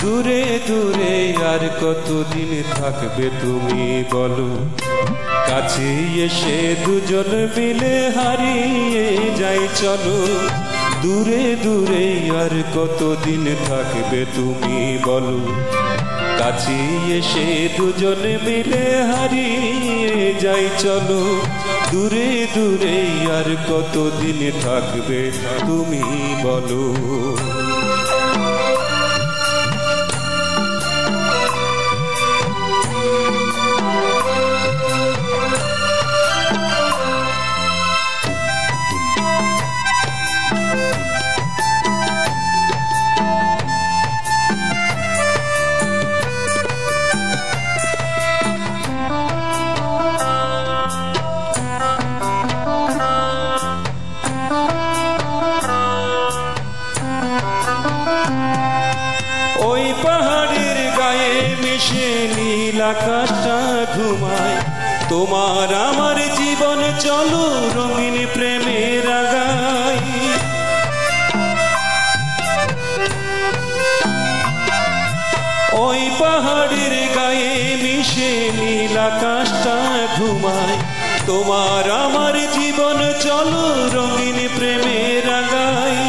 দূরে দূরে আর কতদিন থাকবে তুমি বলো, কাছে এসে দুজন মিলে হারিয়ে যাই চলো। দূরে দূরে আর কতদিন থাকবে তুমি বলো, কাছে এসে দুজন মিলে হারিয়ে যাই চলো। দূরে দূরে আর কতদিন থাকবে তুমি বলো। ওই পাহাড়ের গায়ে মিশে নীল আকাশটা ঘুমায়, তোমার আমার জীবন চলো রঙিন প্রেমের আগায়। ওই পাহাড়ের গায়ে মিশে নীল আকাশটা ঘুমায়, তোমার আমার জীবন চলো রঙিন প্রেমের আগায়।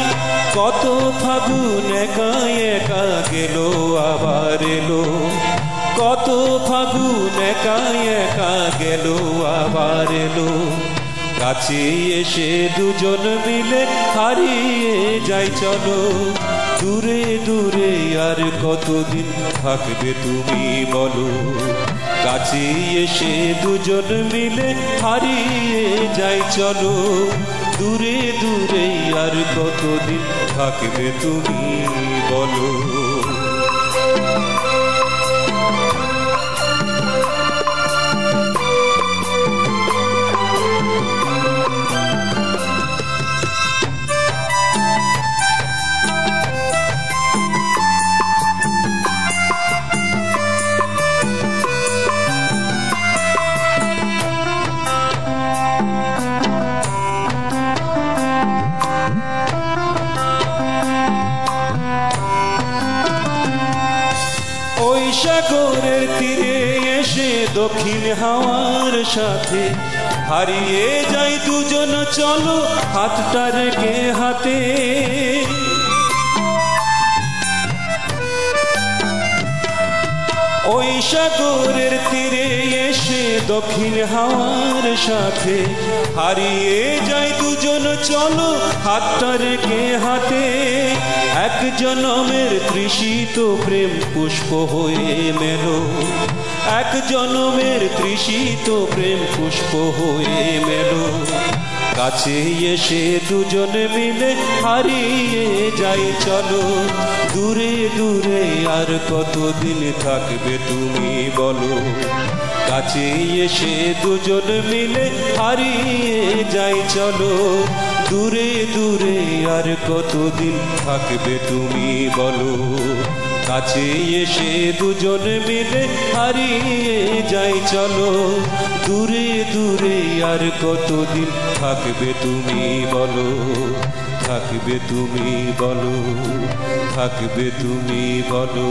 কত ফাগুন একা একা গেল আবার এলো, কত ফাগুন একা একা গেল আবার এলো। কাছে এসে দুজন মিলে হারিয়ে যাই চলো। দূরে দূরে আর কতদিন থাকবে তুমি বলো, কাছে এসে দুজন মিলে হারিয়ে যাই চলো। দূরে দূরে আর কতদিন থাকবে তুমি বলো। ওই সাগরের তীরে এসে দক্ষিণ হাওয়ার সাথে হারিয়ে যাই দুজন চলো হাতটা রেখে হাতে। ওই সাগরের তীরে এসে দক্ষিণ হাওয়ার সাথে হারিয়ে যাই দুজন চলো হাতটা রেখে হাতে। এক জনমের তৃষিত প্রেম পুষ্প হয়ে মেলো, এক জনমের তৃষিত প্রেম পুষ্প হয়ে মেলো। কাছে এসে দুজন মিলে হারিয়ে যাই চলো। দূরে দূরে আর কতদিন থাকবে তুমি বলো, কাছে এসে দুজন মিলে হারিয়ে যাই চলো। দূরে দূরে আর কতদিন থাকবে তুমি বলো, কাছে এসে দুজন মিলে হারিয়ে যাই চলো। দূরে দূরে আর কতদিন থাকবে তুমি বলো, থাকবে তুমি বলো, থাকবে তুমি বলো।